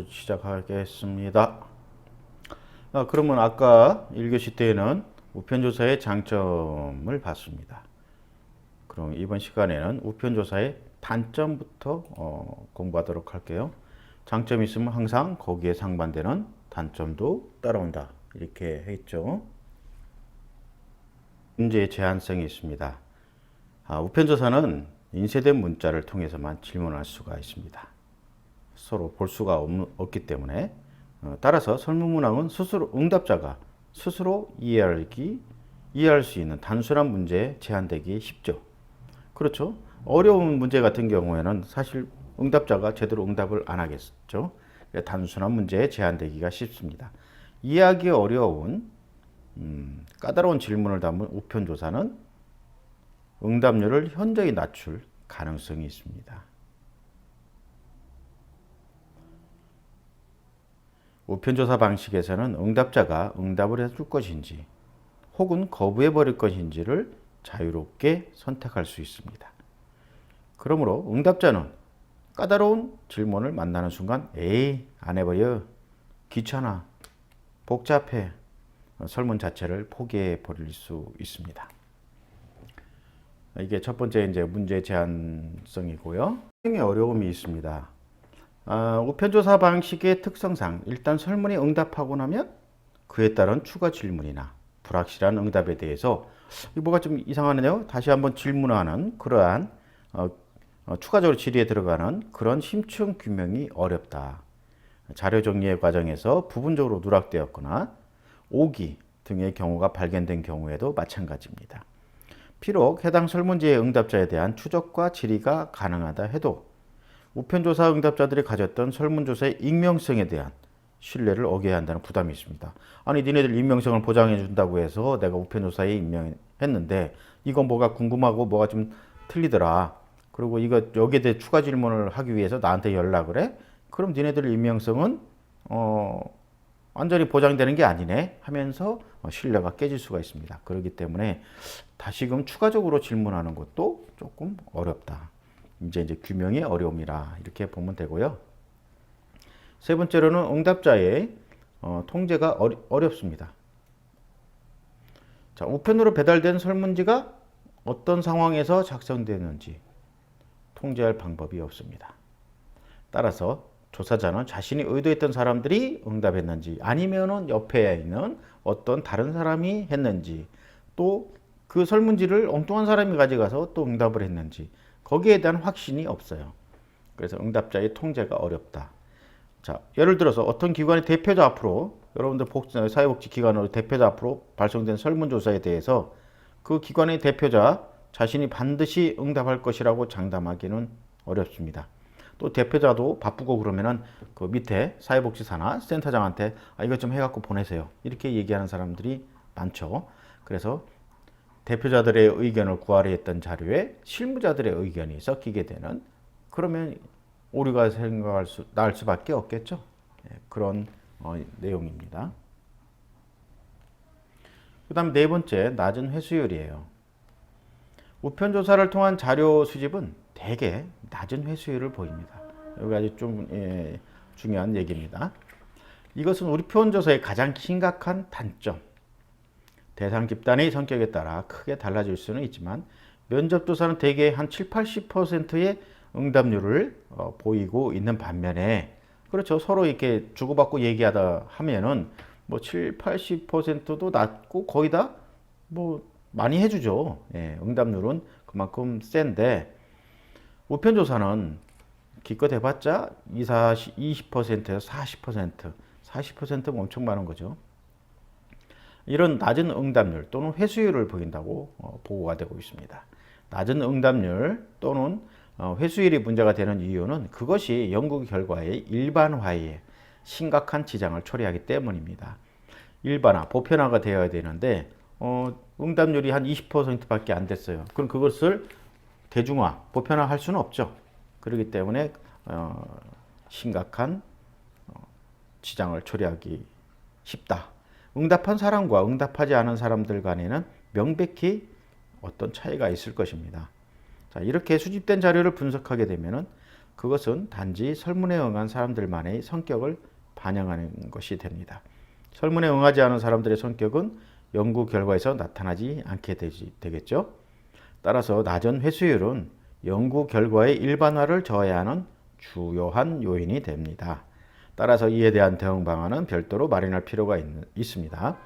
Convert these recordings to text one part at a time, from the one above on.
시작하겠습니다. 그러면 아까 1교시 때에는 우편조사의 장점을 봤습니다. 그럼 이번 시간에는 우편조사의 단점부터 공부하도록 할게요. 장점이 있으면 항상 거기에 상반되는 단점도 따라온다. 이렇게 했죠. 문제의 제한성이 있습니다. 우편조사는 인쇄된 문자를 통해서만 질문할 수가 있습니다. 서로 볼 수가 없기 때문에 따라서 설문문항은 스스로 응답자가 스스로 이해할 수 있는 단순한 문제에 제한되기 쉽죠. 그렇죠. 어려운 문제 같은 경우에는 사실 응답자가 제대로 응답을 안 하겠죠. 단순한 문제에 제한되기가 쉽습니다. 이해하기 어려운 까다로운 질문을 담은 우편조사는 응답률을 현저히 낮출 가능성이 있습니다. 우편조사 방식에서는 응답자가 응답을 해줄 것인지 혹은 거부해버릴 것인지를 자유롭게 선택할 수 있습니다. 그러므로 응답자는 까다로운 질문을 만나는 순간 에이 안 해버려, 귀찮아, 복잡해, 설문 자체를 포기해 버릴 수 있습니다. 이게 첫 번째 이제 문제 제한성이고요. 실행에 어려움이 있습니다. 우편조사 방식의 특성상 일단 설문에 응답하고 나면 그에 따른 추가 질문이나 불확실한 응답에 대해서 뭐가 좀 이상하네요. 다시 한번 질문하는 그러한 추가적으로 질의에 들어가는 그런 심층 규명이 어렵다. 자료 정리의 과정에서 부분적으로 누락되었거나 오기 등의 경우가 발견된 경우에도 마찬가지입니다. 비록 해당 설문지의 응답자에 대한 추적과 질의가 가능하다 해도 우편조사 응답자들이 가졌던 설문조사의 익명성에 대한 신뢰를 어겨야 한다는 부담이 있습니다. 아니 니네들 익명성을 보장해 준다고 해서 내가 우편조사에 임명했는데 이건 뭐가 궁금하고 뭐가 좀 틀리더라. 그리고 이거 여기에 대해 추가 질문을 하기 위해서 나한테 연락을 해? 그럼 니네들 익명성은 완전히 보장되는 게 아니네 하면서 신뢰가 깨질 수가 있습니다. 그렇기 때문에 다시금 추가적으로 질문하는 것도 조금 어렵다. 이제 규명의 어려움이라 이렇게 보면 되고요. 세 번째로는 응답자의 통제가 어렵습니다. 자, 우편으로 배달된 설문지가 어떤 상황에서 작성되는지 통제할 방법이 없습니다. 따라서 조사자는 자신이 의도했던 사람들이 응답했는지 아니면은 옆에 있는 어떤 다른 사람이 했는지 또 그 설문지를 엉뚱한 사람이 가져가서 또 응답을 했는지 거기에 대한 확신이 없어요. 그래서 응답자의 통제가 어렵다. 자, 예를 들어서 어떤 기관의 대표자 앞으로 여러분들 사회복지기관으로 대표자 앞으로 발송된 설문조사에 대해서 그 기관의 대표자 자신이 반드시 응답할 것이라고 장담하기는 어렵습니다. 또 대표자도 바쁘고 그러면은 그 밑에 사회복지사나 센터장한테 이것 좀 해갖고 보내세요. 이렇게 얘기하는 사람들이 많죠. 그래서 대표자들의 의견을 구하려 했던 자료에 실무자들의 의견이 섞이게 되는 그러면 오류가 날 수밖에 없겠죠. 그런 내용입니다. 그 다음 네 번째, 낮은 회수율이에요. 우편조사를 통한 자료 수집은 대개 낮은 회수율을 보입니다. 여기 아주 좀 중요한 얘기입니다. 이것은 우리 표현조사의 가장 심각한 단점. 대상 집단의 성격에 따라 크게 달라질 수는 있지만 면접조사는 대개 한 7, 80%의 응답률을 보이고 있는 반면에 그렇죠. 서로 이렇게 주고받고 얘기하다 하면은 뭐 7, 80%도 낮고 거의 다 뭐 많이 해주죠. 응답률은 그만큼 센데 우편조사는 기껏 해봤자 20%에서 40%, 40%면 엄청 많은 거죠. 이런 낮은 응답률 또는 회수율을 보인다고 보고가 되고 있습니다. 낮은 응답률 또는 회수율이 문제가 되는 이유는 그것이 연구 결과의 일반화에 심각한 지장을 초래하기 때문입니다. 일반화, 보편화가 되어야 되는데 응답률이 한 20%밖에 안 됐어요. 그럼 그것을 대중화, 보편화할 수는 없죠. 그렇기 때문에 심각한 지장을 초래하기 쉽다. 응답한 사람과 응답하지 않은 사람들 간에는 명백히 어떤 차이가 있을 것입니다. 자, 이렇게 수집된 자료를 분석하게 되면 그것은 단지 설문에 응한 사람들만의 성격을 반영하는 것이 됩니다. 설문에 응하지 않은 사람들의 성격은 연구 결과에서 나타나지 않게 되겠죠. 따라서 낮은 회수율은 연구 결과의 일반화를 저해야 하는 주요한 요인이 됩니다. 따라서 이에 대한 대응 방안은 별도로 마련할 필요가 있습니다.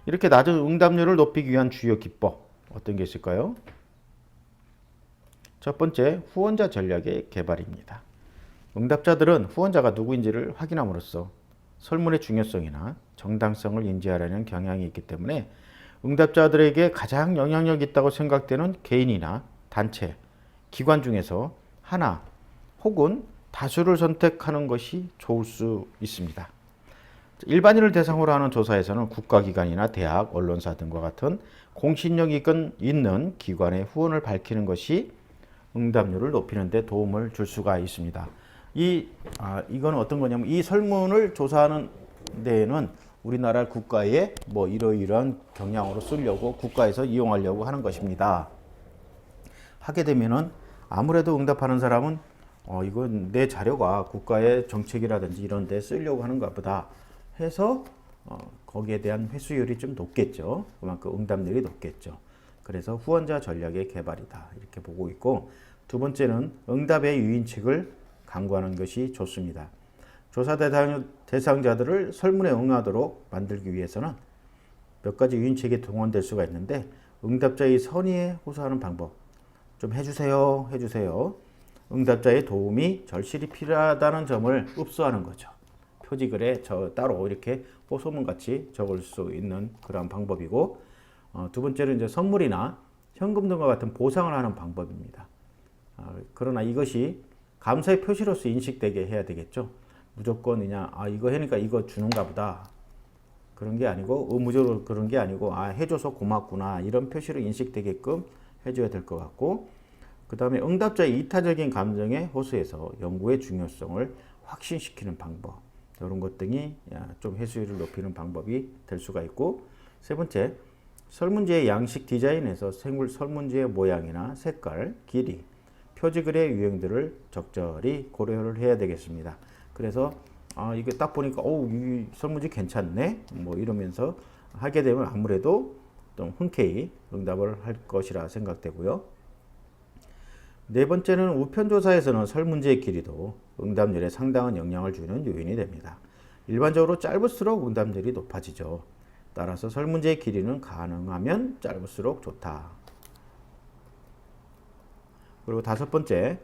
이렇게 낮은 응답률을 높이기 위한 주요 기법 어떤 게 있을까요? 첫 번째, 후원자 전략의 개발입니다. 응답자들은 후원자가 누구인지를 확인함으로써 설문의 중요성이나 정당성을 인지하려는 경향이 있기 때문에 응답자들에게 가장 영향력 있다고 생각되는 개인이나 단체, 기관 중에서 하나 혹은 다수를 선택하는 것이 좋을 수 있습니다. 일반인을 대상으로 하는 조사에서는 국가기관이나 대학, 언론사 등과 같은 공신력이 있는 기관의 후원을 밝히는 것이 응답률을 높이는 데 도움을 줄 수가 있습니다. 이건 어떤 거냐면 이 설문을 조사하는 데에는 우리나라 국가의 뭐 이러이러한 경향으로 쓰려고 국가에서 이용하려고 하는 것입니다. 하게 되면은 아무래도 응답하는 사람은 이건 내 자료가 국가의 정책이라든지 이런 데 쓰려고 하는가 보다 해서 거기에 대한 회수율이 좀 높겠죠. 그만큼 응답률이 높겠죠. 그래서 후원자 전략의 개발이다 이렇게 보고 있고, 두 번째는 응답의 유인책을 강구하는 것이 좋습니다. 조사 대상자들을 설문에 응하도록 만들기 위해서는 몇 가지 유인책이 동원될 수가 있는데, 응답자의 선의에 호소하는 방법 좀 해주세요. 응답자의 도움이 절실히 필요하다는 점을 읍소하는 거죠. 표지글에 따로 이렇게 호소문 같이 적을 수 있는 그런 방법이고, 두 번째는 이제 선물이나 현금 등과 같은 보상을 하는 방법입니다. 그러나 이것이 감사의 표시로서 인식되게 해야 되겠죠. 무조건 그냥 이거 해니까 이거 주는가 보다 그런 게 아니고, 의무적으로 그런 게 아니고 해줘서 고맙구나 이런 표시로 인식되게끔 해줘야 될 것 같고, 그 다음에 응답자의 이타적인 감정에 호소해서 연구의 중요성을 확신시키는 방법, 이런 것 등이 좀 회수율을 높이는 방법이 될 수가 있고, 세 번째, 설문지의 양식 디자인에서 설문지의 모양이나 색깔, 길이, 표지글의 유형들을 적절히 고려를 해야 되겠습니다. 그래서 이게 딱 보니까 이 설문지 괜찮네 뭐 이러면서 하게 되면 아무래도 좀 흔쾌히 응답을 할 것이라 생각되고요. 네 번째는 우편조사에서는 설문지의 길이도 응답률에 상당한 영향을 주는 요인이 됩니다. 일반적으로 짧을수록 응답률이 높아지죠. 따라서 설문지의 길이는 가능하면 짧을수록 좋다. 그리고 다섯 번째,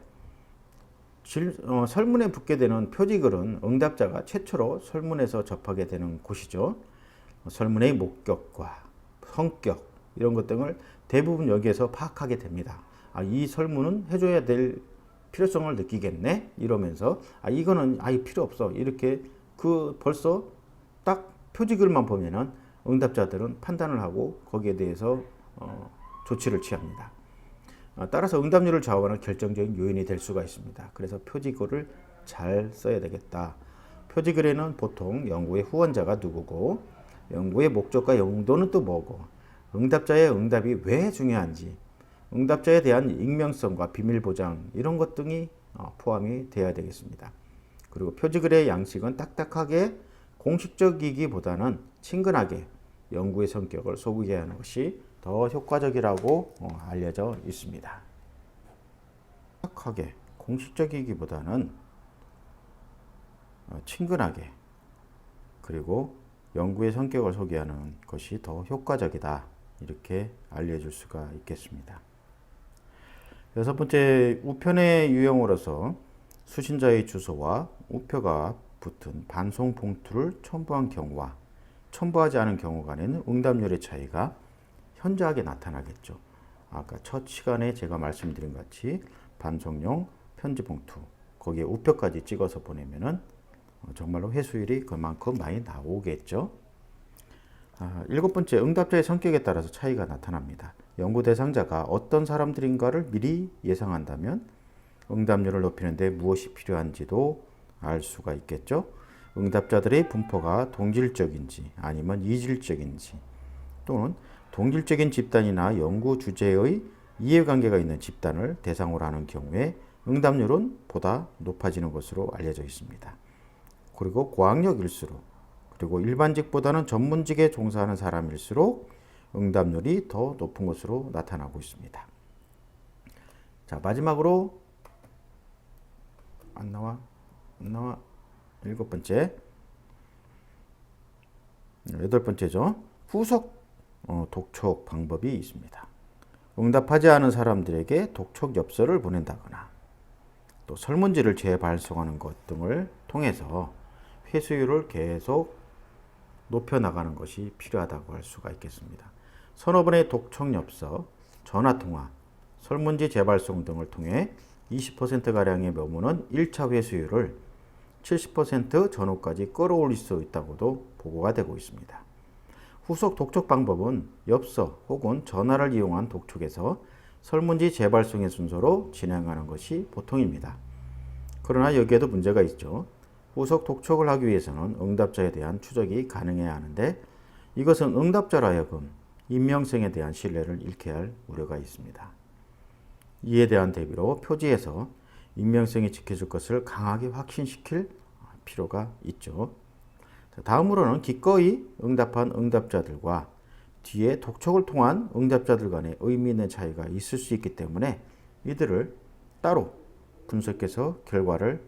설문에 붙게 되는 표지글은 응답자가 최초로 설문에서 접하게 되는 곳이죠. 설문의 목격과 성격 이런 것 등을 대부분 여기에서 파악하게 됩니다. 이 설문은 해줘야 될 필요성을 느끼겠네 이러면서 이거는 필요 없어 이렇게 벌써 딱 표지글만 보면은 응답자들은 판단을 하고 거기에 대해서 조치를 취합니다. 따라서 응답률을 좌우하는 결정적인 요인이 될 수가 있습니다. 그래서 표지글을 잘 써야 되겠다. 표지글에는 보통 연구의 후원자가 누구고, 연구의 목적과 용도는 또 뭐고, 응답자의 응답이 왜 중요한지, 응답자에 대한 익명성과 비밀 보장 이런 것 등이 포함이 되어야 되겠습니다. 그리고 표지글의 양식은 딱딱하게 공식적이기보다는 친근하게 연구의 성격을 소개해 하는 것이 더 효과적이라고 알려져 있습니다. 딱딱하게 공식적이기보다는 친근하게 그리고 연구의 성격을 소개하는 것이 더 효과적이다 이렇게 알려줄 수가 있겠습니다. 여섯 번째, 우편의 유형으로서 수신자의 주소와 우표가 붙은 반송 봉투를 첨부한 경우와 첨부하지 않은 경우 간에는 응답률의 차이가 현저하게 나타나겠죠. 아까 첫 시간에 제가 말씀드린 같이 반송용 편지 봉투 거기에 우표까지 찍어서 보내면은 정말로 회수율이 그만큼 많이 나오겠죠. 일곱 번째, 응답자의 성격에 따라서 차이가 나타납니다. 연구 대상자가 어떤 사람들인가를 미리 예상한다면 응답률을 높이는 데 무엇이 필요한지도 알 수가 있겠죠. 응답자들의 분포가 동질적인지 아니면 이질적인지, 또는 동질적인 집단이나 연구 주제의 이해관계가 있는 집단을 대상으로 하는 경우에 응답률은 보다 높아지는 것으로 알려져 있습니다. 그리고 고학력일수록 그리고 일반직보다는 전문직에 종사하는 사람일수록 응답률이 더 높은 것으로 나타나고 있습니다. 자, 마지막으로 안 나와 7번째, 8번째죠. 후속 독촉 방법이 있습니다. 응답하지 않은 사람들에게 독촉 엽서를 보낸다거나 또 설문지를 재발송하는 것 등을 통해서 회수율을 계속 높여나가는 것이 필요하다고 할 수가 있겠습니다. 서너 번의 독촉 엽서, 전화통화, 설문지 재발송 등을 통해 20%가량의 면모는 1차 회수율을 70% 전후까지 끌어올릴 수 있다고도 보고가 되고 있습니다. 후속 독촉 방법은 엽서 혹은 전화를 이용한 독촉에서 설문지 재발송의 순서로 진행하는 것이 보통입니다. 그러나 여기에도 문제가 있죠. 후속 독촉을 하기 위해서는 응답자에 대한 추적이 가능해야 하는데 이것은 응답자로 하여금 익명성에 대한 신뢰를 잃게 할 우려가 있습니다. 이에 대한 대비로 표지에서 익명성이 지켜질 것을 강하게 확신시킬 필요가 있죠. 다음으로는 기꺼이 응답한 응답자들과 뒤에 독촉을 통한 응답자들 간의 의미 있는 차이가 있을 수 있기 때문에 이들을 따로 분석해서 결과를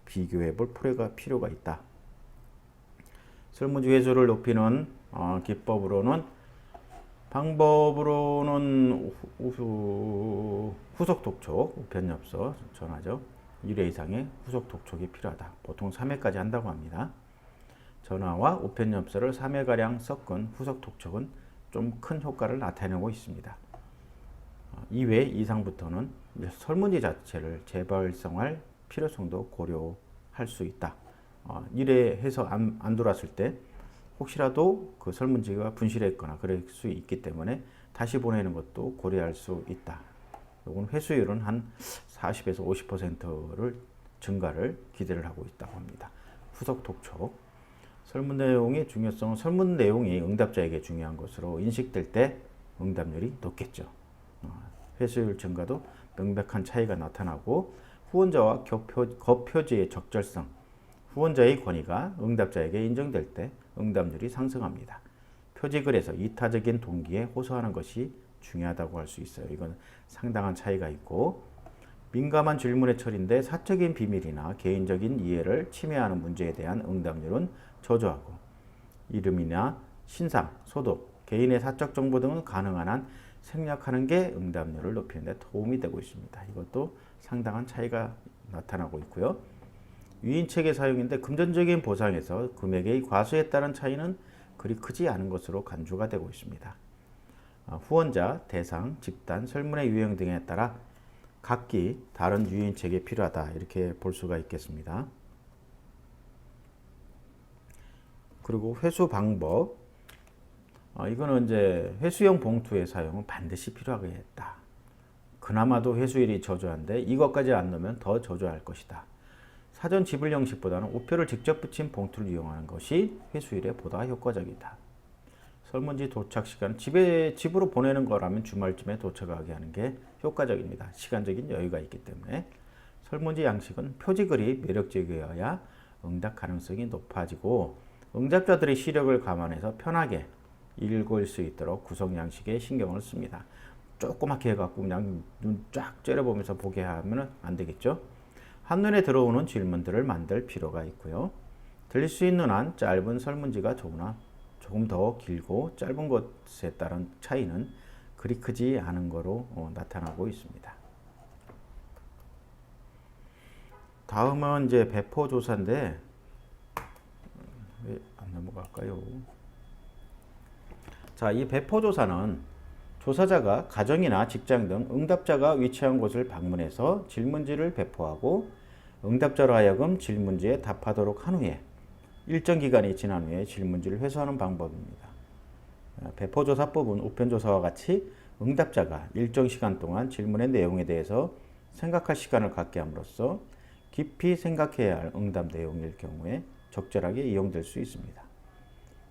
비교해 볼 필요가 있다. 설문지 회수를 높이는 방법으로는 후속 독촉, 우편엽서, 전화죠. 1회 이상의 후속 독촉이 필요하다. 보통 3회까지 한다고 합니다. 전화와 우편엽서를 3회가량 섞은 후속 독촉은 좀 큰 효과를 나타내고 있습니다. 2회 이상부터는 설문지 자체를 재발송할 필요성도 고려할 수 있다. 1회 해서 안 돌았을 때 혹시라도 그 설문지가 분실했거나 그럴 수 있기 때문에 다시 보내는 것도 고려할 수 있다. 이건 회수율은 한 40에서 50%를 증가를 기대를 하고 있다고 합니다. 후속 독촉. 설문 내용의 중요성은 설문 내용이 응답자에게 중요한 것으로 인식될 때 응답률이 높겠죠. 회수율 증가도 명백한 차이가 나타나고 후원자와 겉표지의 적절성, 후원자의 권위가 응답자에게 인정될 때 응답률이 상승합니다. 표지글에서 이타적인 동기에 호소하는 것이 중요하다고 할 수 있어요. 이건 상당한 차이가 있고 민감한 질문의 처리인데 사적인 비밀이나 개인적인 이해를 침해하는 문제에 대한 응답률은 저조하고 이름이나 신상, 소득, 개인의 사적 정보 등은 가능한 한 생략하는 게 응답률을 높이는 데 도움이 되고 있습니다. 이것도 상당한 차이가 나타나고 있고요. 유인책의 사용인데 금전적인 보상에서 금액의 과수에 따른 차이는 그리 크지 않은 것으로 간주가 되고 있습니다. 후원자, 대상, 집단, 설문의 유형 등에 따라 각기 다른 유인책이 필요하다 이렇게 볼 수가 있겠습니다. 그리고 회수 방법, 이거는 이제 회수용 봉투의 사용은 반드시 필요하겠다. 그나마도 회수율이 저조한데 이것까지 안 넣으면 더 저조할 것이다. 사전 지불 형식보다는 우표를 직접 붙인 봉투를 이용하는 것이 회수율에 보다 효과적이다. 설문지 도착 시간, 집으로 보내는 거라면 주말쯤에 도착하게 하는 게 효과적입니다. 시간적인 여유가 있기 때문에. 설문지 양식은 표지글이 매력적이어야 응답 가능성이 높아지고 응답자들의 시력을 감안해서 편하게 읽을 수 있도록 구성 양식에 신경을 씁니다. 조그맣게 해갖고 그냥 눈 쫙 째려보면서 보게 하면 안 되겠죠. 한눈에 들어오는 질문들을 만들 필요가 있고요. 들릴 수 있는 한 짧은 설문지가 좋으나 조금 더 길고 짧은 것에 따른 차이는 그리 크지 않은 거로 나타나고 있습니다. 다음은 이제 배포 조사인데 왜 안 넘어갈까요? 자, 이 배포 조사는 조사자가 가정이나 직장 등 응답자가 위치한 곳을 방문해서 질문지를 배포하고 응답자로 하여금 질문지에 답하도록 한 후에 일정 기간이 지난 후에 질문지를 회수하는 방법입니다. 배포조사법은 우편조사와 같이 응답자가 일정 시간 동안 질문의 내용에 대해서 생각할 시간을 갖게 함으로써 깊이 생각해야 할 응답 내용일 경우에 적절하게 이용될 수 있습니다.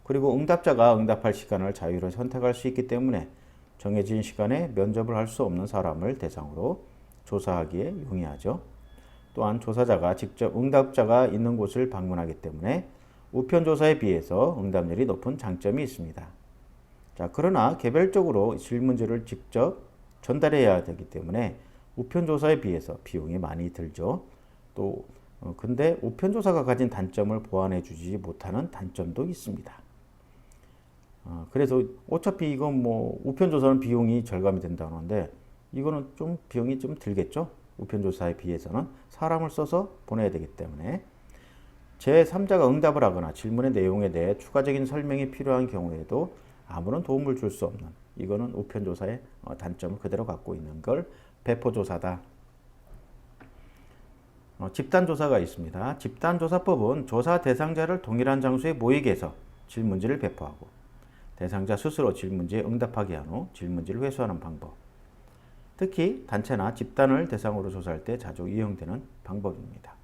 그리고 응답자가 응답할 시간을 자유로 선택할 수 있기 때문에 정해진 시간에 면접을 할 수 없는 사람을 대상으로 조사하기에 용이하죠. 또한 조사자가 직접 응답자가 있는 곳을 방문하기 때문에 우편 조사에 비해서 응답률이 높은 장점이 있습니다. 자, 그러나 개별적으로 질문지를 직접 전달해야 되기 때문에 우편 조사에 비해서 비용이 많이 들죠. 또 근데 우편 조사가 가진 단점을 보완해 주지 못하는 단점도 있습니다. 그래서 어차피 이건 뭐 우편 조사는 비용이 절감이 된다는데 이거는 좀 비용이 좀 들겠죠. 우편 조사에 비해서는 사람을 써서 보내야 되기 때문에 제3자가 응답을 하거나 질문의 내용에 대해 추가적인 설명이 필요한 경우에도 아무런 도움을 줄 수 없는 이거는 우편 조사의 단점을 그대로 갖고 있는 걸 배포 조사다. 집단 조사가 있습니다. 집단 조사법은 조사 대상자를 동일한 장소에 모이게 해서 질문지를 배포하고 대상자 스스로 질문지에 응답하게 한 후 질문지를 회수하는 방법. 특히 단체나 집단을 대상으로 조사할 때 자주 이용되는 방법입니다.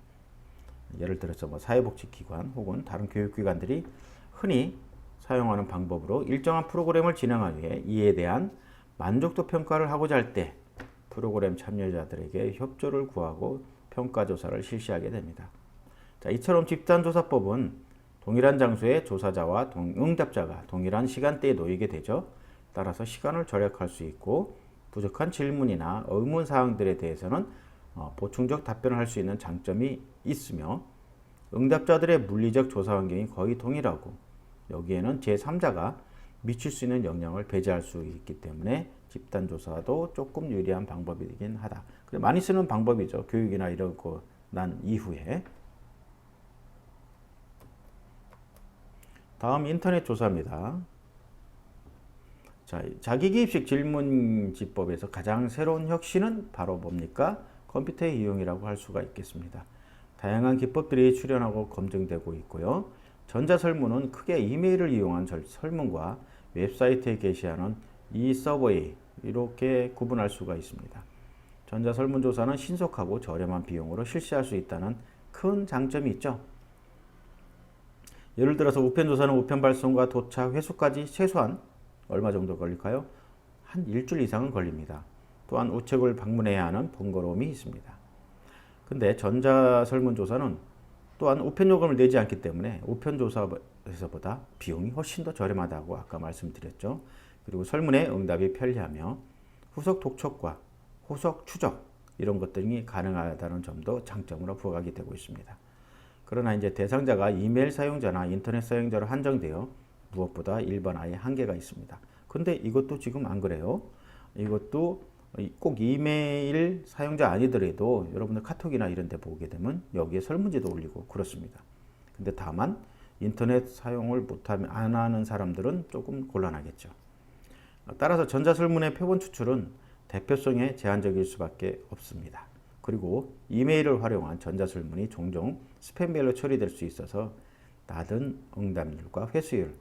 예를 들어서 뭐 사회복지기관 혹은 다른 교육기관들이 흔히 사용하는 방법으로 일정한 프로그램을 진행하기 위해 이에 대한 만족도 평가를 하고자 할 때 프로그램 참여자들에게 협조를 구하고 평가조사를 실시하게 됩니다. 자, 이처럼 집단조사법은 동일한 장소에 조사자와 응답자가 동일한 시간대에 놓이게 되죠. 따라서 시간을 절약할 수 있고 부족한 질문이나 의문사항들에 대해서는 보충적 답변을 할 수 있는 장점이 있으며 응답자들의 물리적 조사 환경이 거의 동일하고 여기에는 제3자가 미칠 수 있는 영향을 배제할 수 있기 때문에 집단조사도 조금 유리한 방법이긴 하다. 많이 쓰는 방법이죠. 교육이나 이런 거 난 이후에. 다음 인터넷 조사입니다. 자, 자기기입식 질문지법에서 가장 새로운 혁신은 바로 뭡니까? 컴퓨터의 이용이라고 할 수가 있겠습니다. 다양한 기법들이 출현하고 검증되고 있고요. 전자설문은 크게 이메일을 이용한 설문과 웹사이트에 게시하는 이서버웨이 이렇게 구분할 수가 있습니다. 전자설문조사는 신속하고 저렴한 비용으로 실시할 수 있다는 큰 장점이 있죠. 예를 들어서 우편조사는 우편 발송과 도착, 회수까지 최소한 얼마 정도 걸릴까요? 한 일주일 이상은 걸립니다. 또한 우체국을 방문해야 하는 번거로움이 있습니다. 근데 전자설문조사는 또한 우편요금을 내지 않기 때문에 우편조사에서보다 비용이 훨씬 더 저렴하다고 아까 말씀드렸죠. 그리고 설문에 응답이 편리하며 후속 독촉과 후속 추적 이런 것들이 가능하다는 점도 장점으로 부각이 되고 있습니다. 그러나 이제 대상자가 이메일 사용자나 인터넷 사용자로 한정되어 무엇보다 일반화에 한계가 있습니다. 근데 이것도 지금 안 그래요. 이것도 꼭 이메일 사용자 아니더라도 여러분들 카톡이나 이런 데 보게 되면 여기에 설문지도 올리고 그렇습니다. 근데 다만 인터넷 사용을 못하면 안 하는 사람들은 조금 곤란하겠죠. 따라서 전자설문의 표본 추출은 대표성에 제한적일 수밖에 없습니다. 그리고 이메일을 활용한 전자설문이 종종 스팸 메일로 처리될 수 있어서 낮은 응답률과 회수율,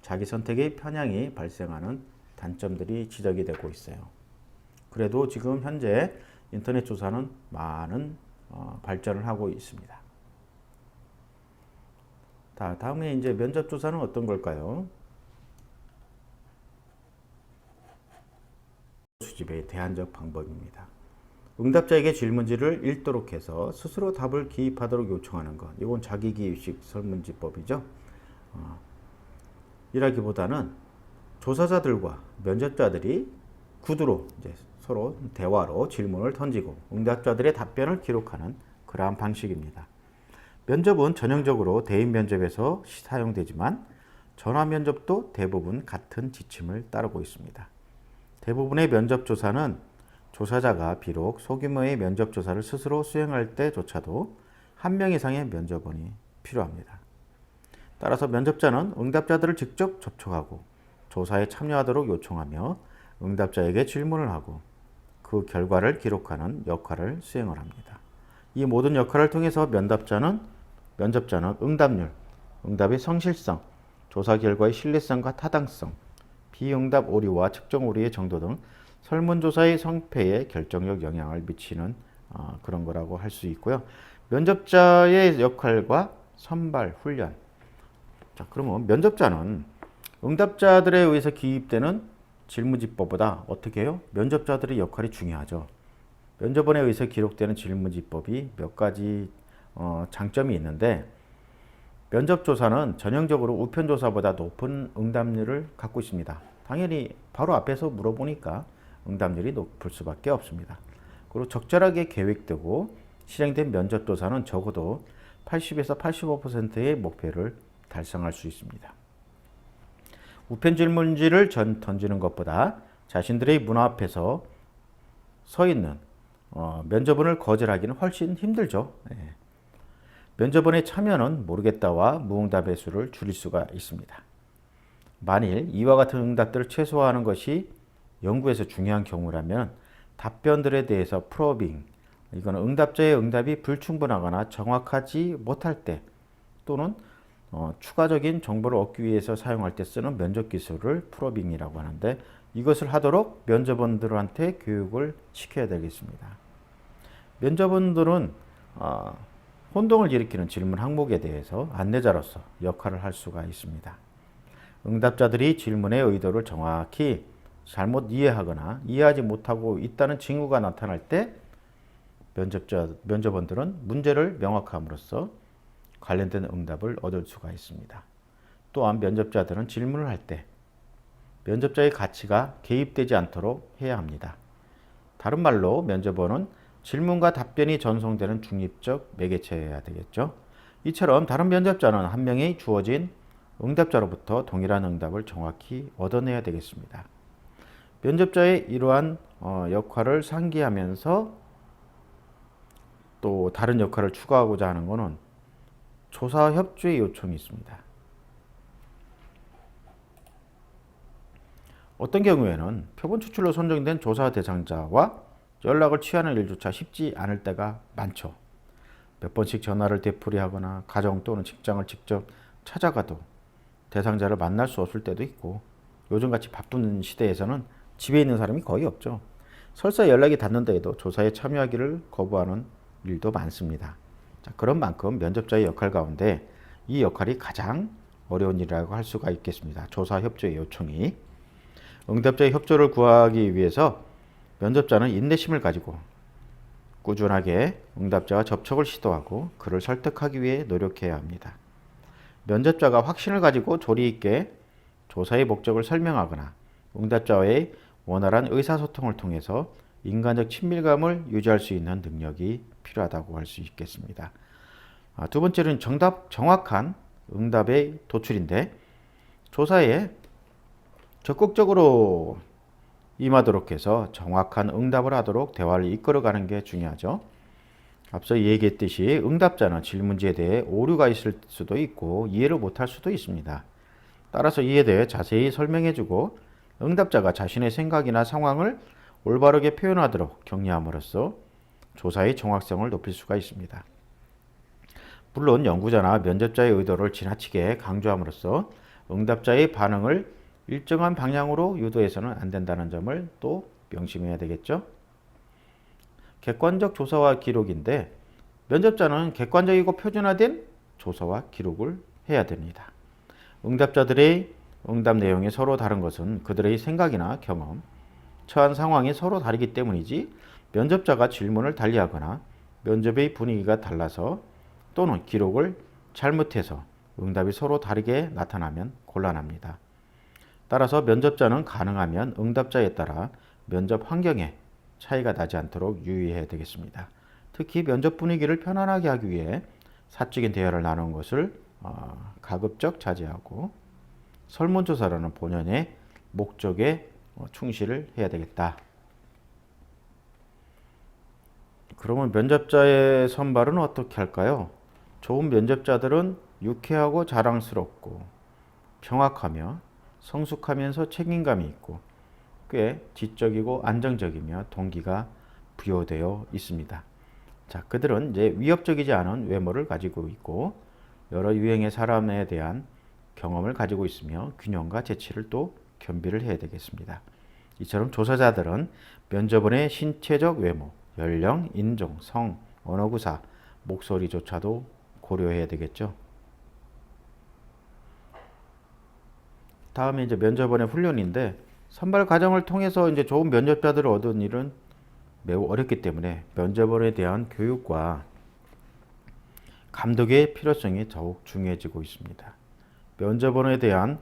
자기 선택의 편향이 발생하는 단점들이 지적이 되고 있어요. 그래도 지금 현재 인터넷 조사는 많은 발전을 하고 있습니다. 다음에 이제 면접 조사는 어떤 걸까요? 수집의 대안적 방법입니다. 응답자에게 질문지를 읽도록 해서 스스로 답을 기입하도록 요청하는 것. 이건 자기기입식 설문지법이죠. 이라기보다는 조사자들과 면접자들이 구두로 이제 서로 대화로 질문을 던지고 응답자들의 답변을 기록하는 그러한 방식입니다. 면접은 전형적으로 대인 면접에서 사용되지만 전화 면접도 대부분 같은 지침을 따르고 있습니다. 대부분의 면접 조사는 조사자가 비록 소규모의 면접 조사를 스스로 수행할 때조차도 한 명 이상의 면접원이 필요합니다. 따라서 면접자는 응답자들을 직접 접촉하고 조사에 참여하도록 요청하며 응답자에게 질문을 하고 그 결과를 기록하는 역할을 수행을 합니다. 이 모든 역할을 통해서 면접자는 응답률, 응답의 성실성, 조사 결과의 신뢰성과 타당성, 비응답 오류와 측정 오류의 정도 등 설문조사의 성패에 결정적 영향을 미치는 그런 거라고 할 수 있고요. 면접자의 역할과 선발, 훈련. 자, 그러면 면접자는 응답자들에 의해서 기입되는 질문지법보다 어떻게 해요? 면접자들의 역할이 중요하죠. 면접원에 의해서 기록되는 질문지법이 몇 가지 장점이 있는데, 면접조사는 전형적으로 우편조사보다 높은 응답률을 갖고 있습니다. 당연히 바로 앞에서 물어보니까 응답률이 높을 수밖에 없습니다. 그리고 적절하게 계획되고 실행된 면접조사는 적어도 80에서 85%의 목표를 달성할 수 있습니다. 우편 질문지를 던지는 것보다 자신들의 문 앞에서 서 있는 면접원을 거절하기는 훨씬 힘들죠. 면접원의 참여는 모르겠다와 무응답의 수를 줄일 수가 있습니다. 만일 이와 같은 응답들을 최소화하는 것이 연구에서 중요한 경우라면 답변들에 대해서 프로빙, 이거는 응답자의 응답이 불충분하거나 정확하지 못할 때 또는 추가적인 정보를 얻기 위해서 사용할 때 쓰는 면접 기술을 프로빙이라고 하는데, 이것을 하도록 면접원들한테 교육을 시켜야 되겠습니다. 면접원들은 혼동을 일으키는 질문 항목에 대해서 안내자로서 역할을 할 수가 있습니다. 응답자들이 질문의 의도를 정확히 잘못 이해하거나 이해하지 못하고 있다는 징후가 나타날 때 면접원들은 문제를 명확함으로써 관련된 응답을 얻을 수가 있습니다. 또한 면접자들은 질문을 할 때 면접자의 가치가 개입되지 않도록 해야 합니다. 다른 말로 면접원은 질문과 답변이 전송되는 중립적 매개체여야 되겠죠. 이처럼 다른 면접자는 한 명이 주어진 응답자로부터 동일한 응답을 정확히 얻어내야 되겠습니다. 면접자의 이러한 역할을 상기하면서 또 다른 역할을 추가하고자 하는 것은 조사 협조의 요청이 있습니다. 어떤 경우에는 표본 추출로 선정된 조사 대상자와 연락을 취하는 일조차 쉽지 않을 때가 많죠. 몇 번씩 전화를 되풀이하거나 가정 또는 직장을 직접 찾아가도 대상자를 만날 수 없을 때도 있고, 요즘같이 바쁜 시대에서는 집에 있는 사람이 거의 없죠. 설사 연락이 닿는다 해도 조사에 참여하기를 거부하는 일도 많습니다. 자, 그런 만큼 면접자의 역할 가운데 이 역할이 가장 어려운 일이라고 할 수가 있겠습니다. 조사 협조의 요청이. 응답자의 협조를 구하기 위해서 면접자는 인내심을 가지고 꾸준하게 응답자와 접촉을 시도하고 그를 설득하기 위해 노력해야 합니다. 면접자가 확신을 가지고 조리 있게 조사의 목적을 설명하거나 응답자와의 원활한 의사소통을 통해서 인간적 친밀감을 유지할 수 있는 능력이 필요하다고 할 수 있겠습니다. 두 번째는 정확한 응답의 도출인데, 조사에 적극적으로 임하도록 해서 정확한 응답을 하도록 대화를 이끌어가는 게 중요하죠. 앞서 얘기했듯이 응답자는 질문지에 대해 오류가 있을 수도 있고 이해를 못할 수도 있습니다. 따라서 이에 대해 자세히 설명해주고 응답자가 자신의 생각이나 상황을 올바르게 표현하도록 격려함으로써 조사의 정확성을 높일 수가 있습니다. 물론 연구자나 면접자의 의도를 지나치게 강조함으로써 응답자의 반응을 일정한 방향으로 유도해서는 안 된다는 점을 또 명심해야 되겠죠. 객관적 조사와 기록인데, 면접자는 객관적이고 표준화된 조사와 기록을 해야 됩니다. 응답자들의 응답 내용이 서로 다른 것은 그들의 생각이나 경험, 처한 상황이 서로 다르기 때문이지, 면접자가 질문을 달리하거나 면접의 분위기가 달라서 또는 기록을 잘못해서 응답이 서로 다르게 나타나면 곤란합니다. 따라서 면접자는 가능하면 응답자에 따라 면접 환경에 차이가 나지 않도록 유의해야 되겠습니다. 특히 면접 분위기를 편안하게 하기 위해 사적인 대화를 나누는 것을 가급적 자제하고 설문조사라는 본연의 목적에 충실을 해야 되겠다. 그러면 면접자의 선발은 어떻게 할까요? 좋은 면접자들은 유쾌하고 자랑스럽고 정확하며 성숙하면서 책임감이 있고 꽤 지적이고 안정적이며 동기가 부여되어 있습니다. 자, 그들은 이제 위협적이지 않은 외모를 가지고 있고 여러 유형의 사람에 대한 경험을 가지고 있으며 균형과 재치를 또 겸비를 해야 되겠습니다. 이처럼 조사자들은 면접원의 신체적 외모, 연령, 인종, 성, 언어구사, 목소리조차도 고려해야 되겠죠. 다음에 이제 면접원의 훈련인데, 선발 과정을 통해서 이제 좋은 면접자들을 얻은 일은 매우 어렵기 때문에 면접원에 대한 교육과 감독의 필요성이 더욱 중요해지고 있습니다. 면접원에 대한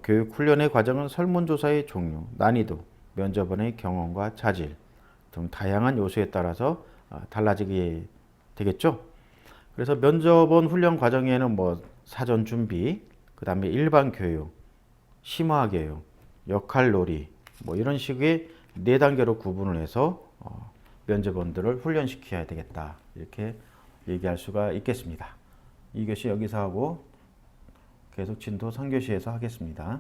교육 훈련의 과정은 설문조사의 종류, 난이도, 면접원의 경험과 자질 등 다양한 요소에 따라서 달라지게 되겠죠. 그래서 면접원 훈련 과정에는 뭐 사전 준비, 그 다음에 일반 교육, 심화 교육, 역할놀이 뭐 이런 식의 네 단계로 구분을 해서 면접원들을 훈련시켜야 되겠다 이렇게 얘기할 수가 있겠습니다. 이 교시 여기서 하고 계속 진도 3교시에서 하겠습니다.